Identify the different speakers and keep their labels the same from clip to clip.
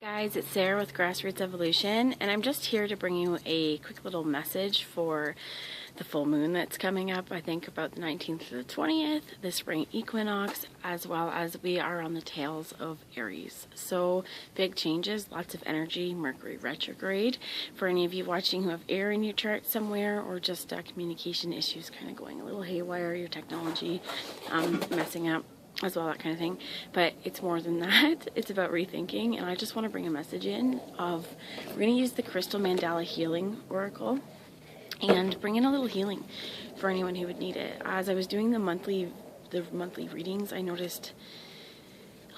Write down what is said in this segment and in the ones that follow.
Speaker 1: Guys, it's Sarah with Grassroots Evolution, and I'm just here to bring you a quick little message for the full moon that's coming up, I think about the 19th to the 20th, the spring equinox, as well as we are on the tails of Aries. So big changes, lots of energy, Mercury retrograde. For any of you watching who have air in your chart somewhere, or just communication issues kind of going a little haywire, your technology messing up as well, that kind of thing. But it's more than that. It's about rethinking, and I just want to bring a message in of, we're going to use the Crystal Mandala Healing Oracle and bring in a little healing for anyone who would need it. As I was doing the monthly readings, I noticed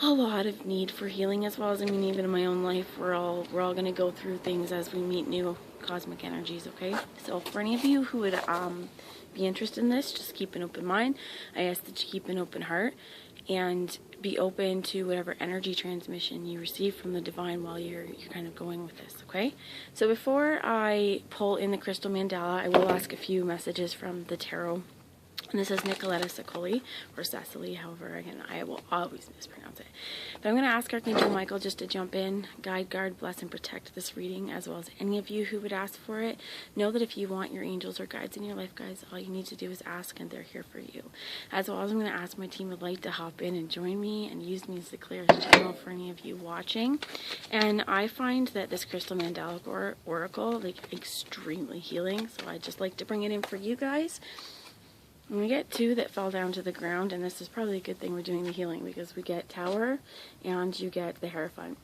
Speaker 1: a lot of need for healing, as well as, I mean, even in my own life, we're all going to go through things as we meet new cosmic energies, okay? So for any of you who would be interested in this, just keep an open mind. I ask that you keep an open heart and be open to whatever energy transmission you receive from the divine while you're kind of going with this, okay? So before I pull in the Crystal Mandala, I will ask a few messages from the tarot. And this is Nicoletta Ceccoli, or Cecily, however, again, I will always mispronounce it. But I'm going to ask Archangel Michael just to jump in, guide, guard, bless, and protect this reading, as well as any of you who would ask for it. Know that if you want your angels or guides in your life, guys, all you need to do is ask, and they're here for you. As well as I'm going to ask my team of light to hop in and join me, and use me as the clearest channel for any of you watching. And I find that this Crystal Mandala Oracle, like, extremely healing, so I just like to bring it in for you guys. And we get two that fell down to the ground, and this is probably a good thing we're doing the healing, because we get Tower and you get the Hierophant.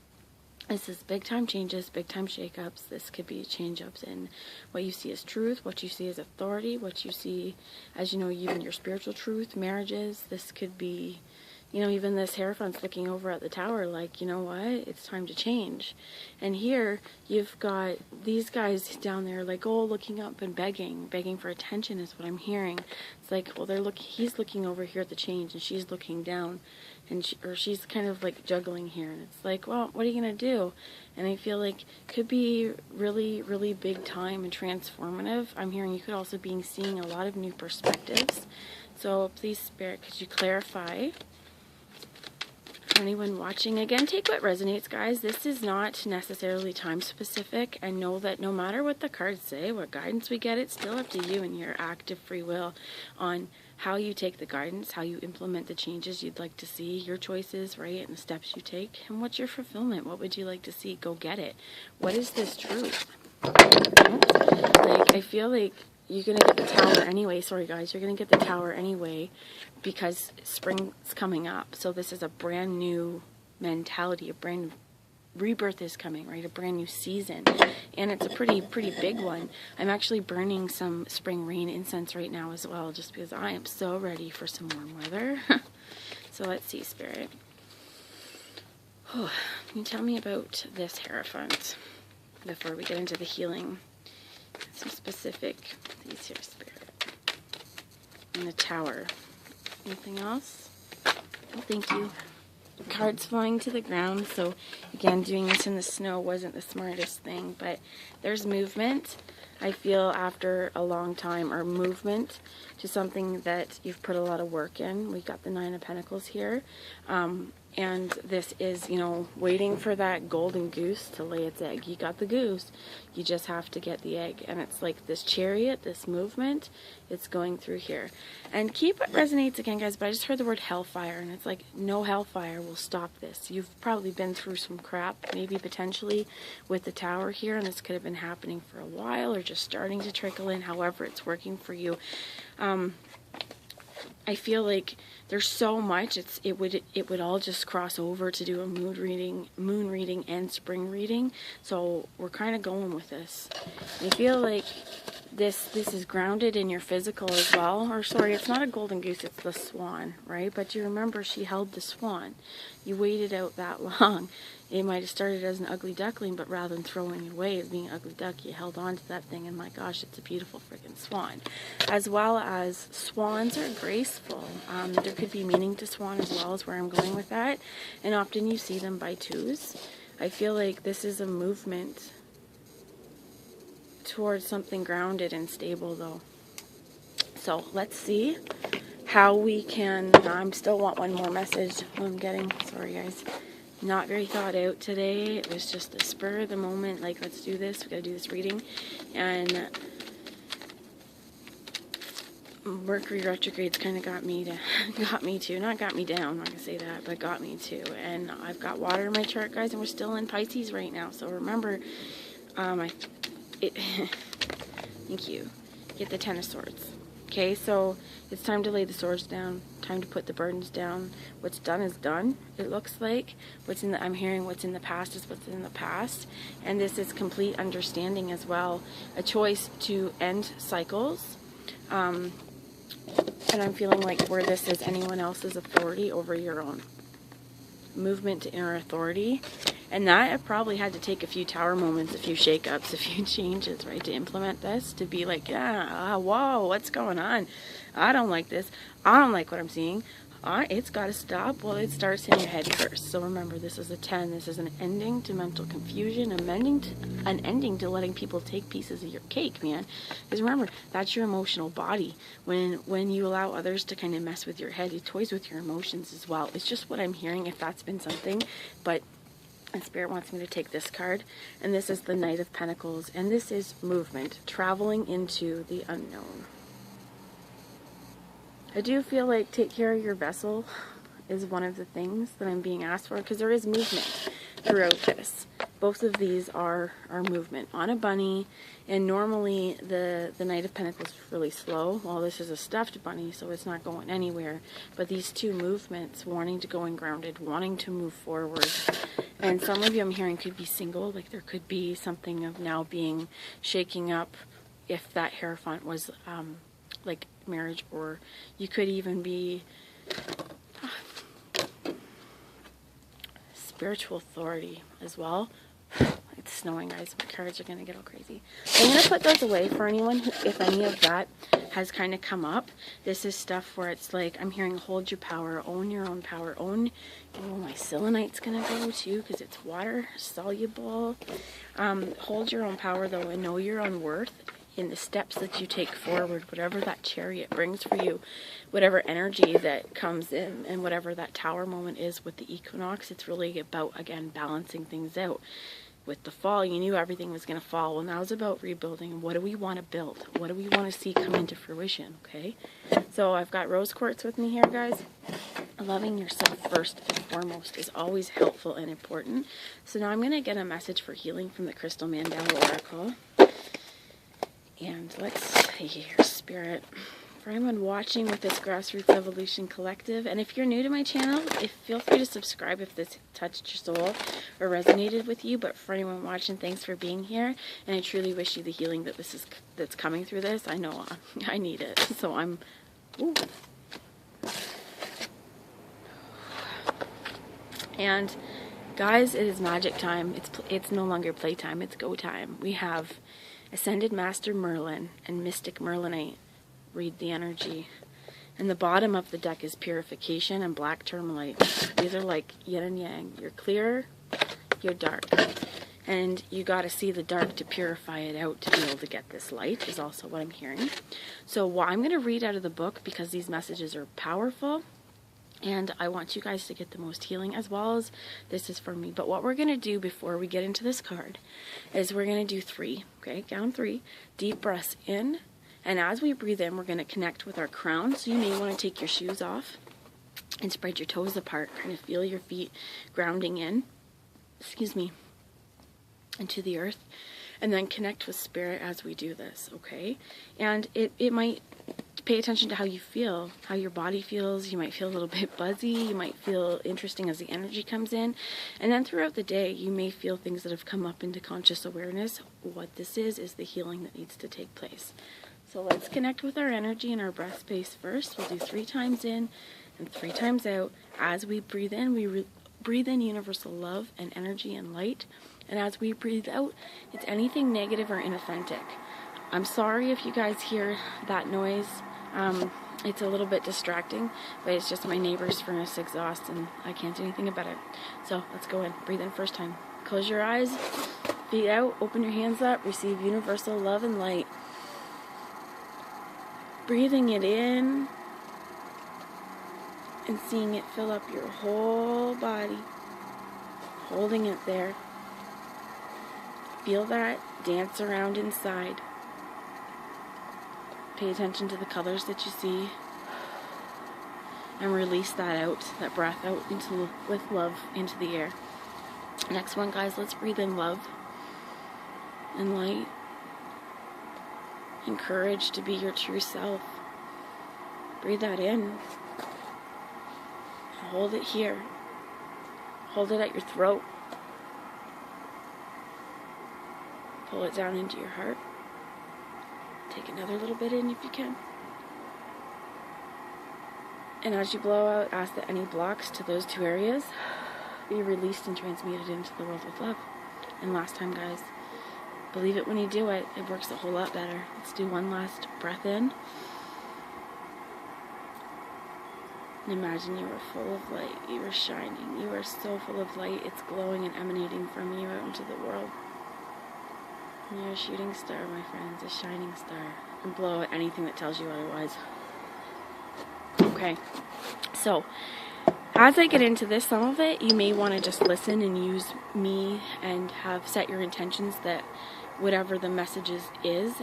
Speaker 1: This is big time changes, big time shakeups. This could be change-ups in what you see as truth, what you see as authority, what you see as, even your spiritual truth, marriages. This could be, even this Hierophant's looking over at the Tower like, you know what, it's time to change. And here, you've got these guys down there like, looking up and begging for attention is what I'm hearing. It's like, well, he's looking over here at the change, and she's looking down, and she's kind of like juggling here. And it's like, well, what are you going to do? And I feel like could be really, really big time and transformative. I'm hearing you could also be seeing a lot of new perspectives. So please, Spirit, could you clarify? For anyone watching, again, take what resonates, guys. This is not necessarily time specific, and know that no matter what the cards say, what guidance we get, it's still up to you and your active free will on how you take the guidance, how you implement the changes you'd like to see, your choices, right, and the steps you take, and what's your fulfillment. What would you like to see? Go get it. What is this truth? Like, I feel like you're going to get the Tower anyway. Sorry, guys. You're going to get the Tower anyway because spring's coming up. So this is a brand new mentality, a brand new rebirth is coming, right? A brand new season. And it's a pretty big one. I'm actually burning some spring rain incense right now as well, just because I am so ready for some warm weather. So let's see, Spirit. Can you tell me about this Hierophant before we get into the healing? Some specific, these here, Spirit. And the Tower. Anything else? Oh, thank you. Cards falling to the ground. So again, doing this in the snow wasn't the smartest thing, but there's movement. I feel after a long time, or movement to something that you've put a lot of work in. We've got the Nine of Pentacles here. And this is, waiting for that golden goose to lay its egg. You got the goose. You just have to get the egg. And it's like this chariot, this movement, it's going through here. And keep what resonates again, guys, but I just heard the word hellfire, and it's like, no hellfire will stop this. You've probably been through some crap, maybe potentially with the Tower here, and this could have been happening for a while, or just starting to trickle in, however it's working for you. I feel like there's so much, it would all just cross over to do a moon reading and spring reading. So we're kind of going with this. I feel like this is grounded in your physical as well. Or sorry, it's not a golden goose, it's the swan, right? But you remember she held the swan. You waited out that long. It might have started as an ugly duckling, but rather than throwing it away as being an ugly duck, you held on to that thing, and my gosh, it's a beautiful freaking swan. As well as swans are graceful. There could be meaning to swan as well, as where I'm going with that. And often you see them by twos. I feel like this is a movement towards something grounded and stable, though. So let's see how we can, I still want one more message I'm getting. Sorry, guys. not very thought out today. It was just a spur of the moment, like, let's do this, we gotta do this reading. And Mercury retrogrades kind of got me to, not got me down, I'm not gonna say that, but got me to. And I've got water in my chart, guys, and we're still in Pisces right now. So remember, thank you. Get the Ten of Swords. Okay, so it's time to lay the swords down, time to put the burdens down. What's done is done, it looks like. I'm hearing what's in the past is what's in the past. And this is complete understanding as well. A choice to end cycles. And I'm feeling like where this is anyone else's authority over your own. Movement to inner authority. And that I've probably had to take a few tower moments, a few shake-ups, a few changes, right, to implement this, to be like, yeah, whoa, what's going on? I don't like this. I don't like what I'm seeing. It's got to stop. Well, it starts in your head first. So remember, this is a 10. This is an ending to mental confusion, an ending to letting people take pieces of your cake, man. Because remember, that's your emotional body. When you allow others to kind of mess with your head, it toys with your emotions as well. It's just what I'm hearing, if that's been something. But and Spirit wants me to take this card, and this is the Knight of Pentacles, and this is movement, traveling into the unknown. I do feel like take care of your vessel is one of the things that I'm being asked for, because there is movement throughout this. Both of these are movement on a bunny, and normally the Knight of Pentacles is really slow. Well, this is a stuffed bunny, so it's not going anywhere. But these two movements, wanting to go in grounded, wanting to move forward. And some of you I'm hearing could be single, like there could be something of now being shaking up if that Hierophant was like marriage, or you could even be spiritual authority as well. It's snowing, guys. My cards are going to get all crazy. I'm going to put those away for anyone who, if any of that has kind of come up. This is stuff where it's like, I'm hearing hold your power, own your own power, own, oh, my selenite's going to go too, because it's water soluble. Hold your own power, though, and know your own worth in the steps that you take forward, whatever that chariot brings for you, whatever energy that comes in, and whatever that tower moment is with the equinox. It's really about, again, balancing things out. With the fall, you knew everything was going to fall. Well, now it's about rebuilding. What do we want to build? What do we want to see come into fruition? Okay, so I've got rose quartz with me here, guys. Loving yourself first and foremost is always helpful and important. So now I'm going to get a message for healing from the Crystal Mandala Oracle. And let's see here, Spirit. For anyone watching with this Grassroots Evolution Collective, and if you're new to my channel, feel free to subscribe if this touched your soul or resonated with you. But for anyone watching, thanks for being here, and I truly wish you the healing that's coming through this. I know I need it, so I'm. Ooh. And guys, it is magic time. It's no longer playtime. It's go time. We have Ascended Master Merlin and Mystic Merlinite. Read the energy. And the bottom of the deck is Purification and Black Tourmaline. These are like yin and yang. You're clear, you're dark. And you got to see the dark to purify it out to be able to get this light, is also what I'm hearing. So I'm going to read out of the book because these messages are powerful. And I want you guys to get the most healing, as well as this is for me. But what we're going to do before we get into this card is we're going to do 3, okay? Count 3. Deep breaths in. And as we breathe in, we're going to connect with our crown. So you may want to take your shoes off and spread your toes apart. Kind of feel your feet grounding in, into the earth. And then connect with Spirit as we do this, okay? And it might pay attention to how you feel, how your body feels. You might feel a little bit buzzy. You might feel interesting as the energy comes in. And then throughout the day, you may feel things that have come up into conscious awareness. What this is the healing that needs to take place. So let's connect with our energy and our breath space first. We'll do 3 times in and 3 times out. As we breathe in, we breathe in universal love and energy and light. And as we breathe out, it's anything negative or inauthentic. I'm sorry if you guys hear that noise. It's a little bit distracting, but it's just my neighbor's furnace exhaust, and I can't do anything about it. So let's go in. Breathe in first time. Close your eyes, feet out, open your hands up, receive universal love and light. Breathing it in and seeing it fill up your whole body. holding it there. Feel that dance around inside. Pay attention to the colors that you see. And release that out, that breath out with love into the air. Next one, guys, let's breathe in love and light and courage to be your true self. Breathe that in. Hold it here. Hold it at your throat. Pull it down into your heart. Take another little bit in if you can. And as you blow out, ask that any blocks to those two areas be released and transmuted into the world with love. And last time, guys, believe it when you do it. It works a whole lot better. Let's do one last breath in. And imagine you are full of light. You are shining. You are so full of light. It's glowing and emanating from you out into the world. You're a shooting star, my friends, a shining star. And blow out anything that tells you otherwise. Okay, so as I get into this, some of it you may want to just listen and use me and have set your intentions that whatever the messages is,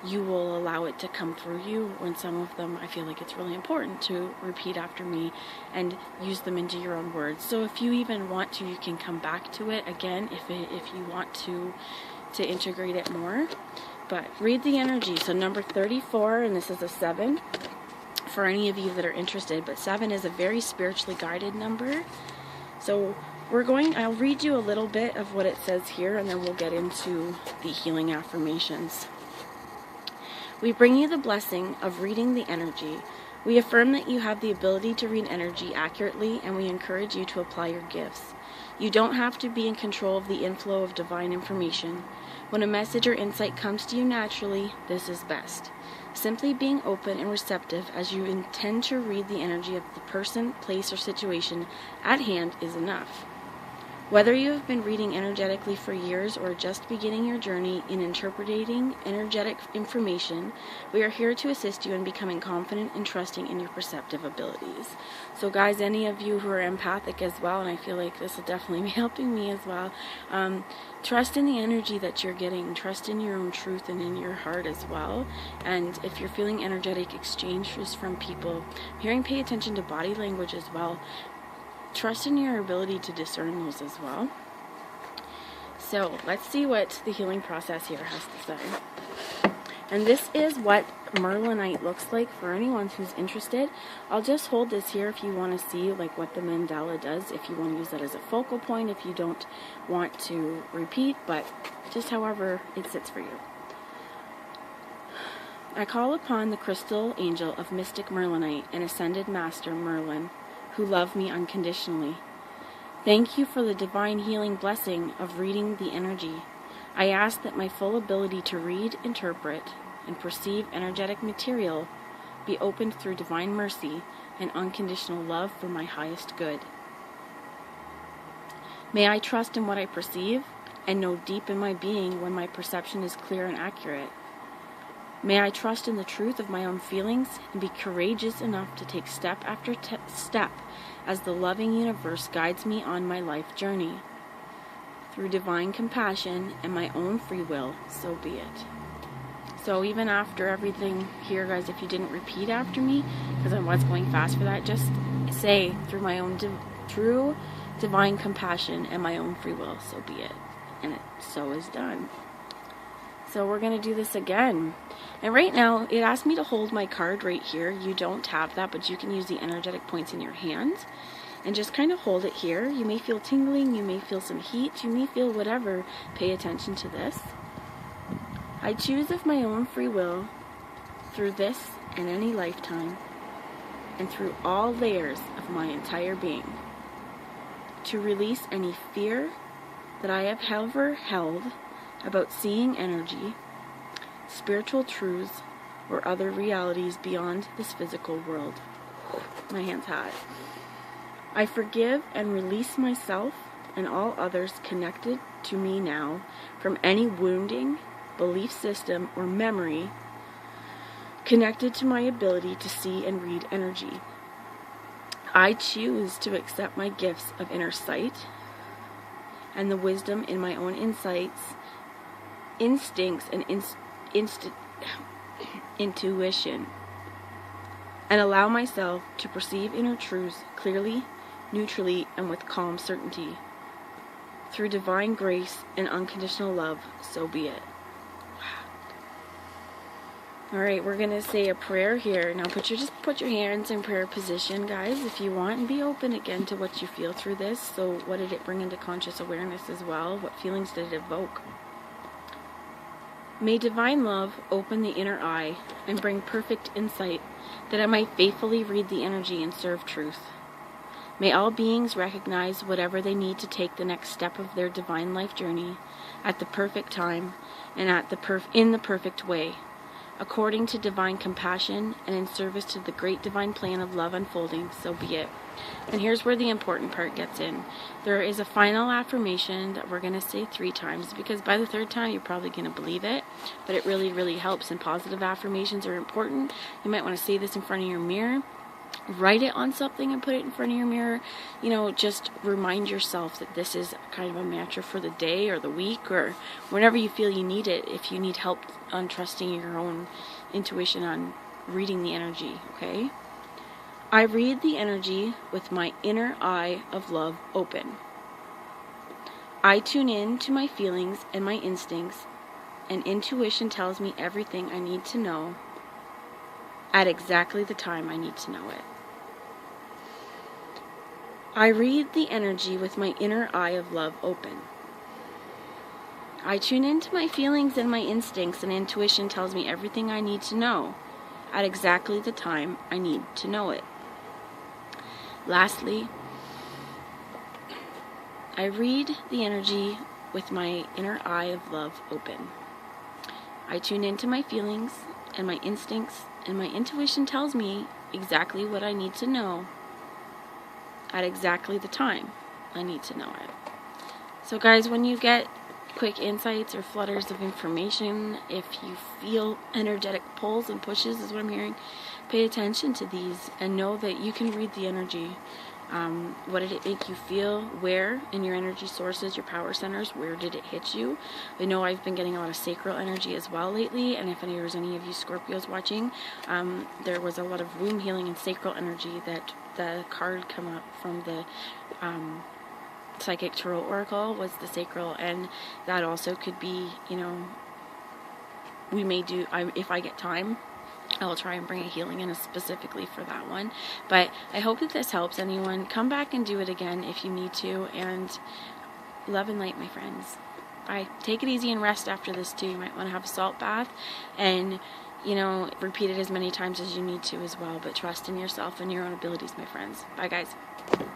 Speaker 1: you will allow it to come through you. When some of them, I feel like it's really important to repeat after me and use them into your own words. So if you even want to, you can come back to it again if you want to integrate it more. But read the energy. So number 34, and this is a 7 for any of you that are interested, but 7 is a very spiritually guided number. So I'll read you a little bit of what it says here, and then we'll get into the healing affirmations. We bring you the blessing of reading the energy. We affirm that you have the ability to read energy accurately, and we encourage you to apply your gifts. You don't have to be in control of the inflow of divine information. When a message or insight comes to you naturally, this is best. Simply being open and receptive as you intend to read the energy of the person, place, or situation at hand is enough. Whether you have been reading energetically for years or just beginning your journey in interpreting energetic information, we are here to assist you in becoming confident and trusting in your perceptive abilities. So guys, any of you who are empathic as well, and I feel like this will definitely be helping me as well, trust in the energy that you're getting, trust in your own truth and in your heart as well. And if you're feeling energetic exchanges from people, pay attention to body language as well. Trust in your ability to discern those as well. So let's see what the healing process here has to say. And this is what Merlinite looks like for anyone who's interested. I'll just hold this here if you want to see like what the mandala does, if you want to use that as a focal point, if you don't want to repeat, but just however it sits for you. I call upon the crystal angel of mystic Merlinite and ascended master Merlin, who love me unconditionally. Thank you for the divine healing blessing of reading the energy. I ask that my full ability to read, interpret, and perceive energetic material be opened through divine mercy and unconditional love for my highest good. May I trust in what I perceive and know deep in my being when my perception is clear and accurate. May I trust in the truth of my own feelings and be courageous enough to take step after step as the loving universe guides me on my life journey. Through divine compassion and my own free will, so be it. So even after everything here, guys, if you didn't repeat after me, because I was going fast for that, just say, through my own true divine compassion and my own free will, so be it. And it so is done. So we're going to do this again. And right now, it asked me to hold my card right here. You don't have that, but you can use the energetic points in your hand. And just kind of hold it here. You may feel tingling, you may feel some heat, you may feel whatever. Pay attention to this. I choose of my own free will, through this and any lifetime, and through all layers of my entire being, to release any fear that I have ever held about seeing energy, spiritual truths, or other realities beyond this physical world. My hand's hot. I forgive and release myself and all others connected to me now from any wounding, belief system, or memory connected to my ability to see and read energy. I choose to accept my gifts of inner sight, and the wisdom in my own insights, instincts, and intuition, and allow myself to perceive inner truths clearly, neutrally, and with calm certainty. Through divine grace and unconditional love, so be it. Alright, we're going to say a prayer here. Now just put your hands in prayer position, guys, if you want, and be open again to what you feel through this. So what did it bring into conscious awareness as well? What feelings did it evoke? May divine love open the inner eye and bring perfect insight, that I might faithfully read the energy and serve truth. May all beings recognize whatever they need to take the next step of their divine life journey at the perfect time and in the perfect way, according to divine compassion and in service to the great divine plan of love unfolding, so be it. And here's where the important part gets in. There is a final affirmation that we're going to say 3 times, because by the 3rd time you're probably going to believe it, but it really, really helps, and positive affirmations are important. You might want to say this in front of your mirror. Write it on something and put it in front of your mirror. You know, just remind yourself that this is kind of a mantra for the day or the week or whenever you feel you need it, if you need help on trusting your own intuition on reading the energy, okay? I read the energy with my inner eye of love open. I tune in to my feelings and my instincts, and intuition tells me everything I need to know at exactly the time I need to know it. I read the energy with my inner eye of love open. I tune into my feelings and my instincts, and intuition tells me everything I need to know at exactly the time I need to know it. Lastly, I read the energy with my inner eye of love open. I tune into my feelings and my instincts, and my intuition tells me exactly what I need to know at exactly the time I need to know it. So guys, when you get quick insights or flutters of information, if you feel energetic pulls and pushes is what I'm hearing, pay attention to these and know that you can read the energy. What did it make you feel? Where in your energy sources, your power centers, where did it hit you? I know I've been getting a lot of sacral energy as well lately, and if there's any of you Scorpios watching, there was a lot of womb healing and sacral energy that the card come up from the Psychic Tarot Oracle was the sacral, and that also could be, you know, we may do, if I get time, I'll try and bring a healing in specifically for that one. But I hope that this helps anyone. Come back and do it again if you need to, and love and light, my friends. Bye. Take it easy and rest after this too. You might want to have a salt bath and, you know, repeat it as many times as you need to as well, but trust in yourself and your own abilities, my friends. Bye guys.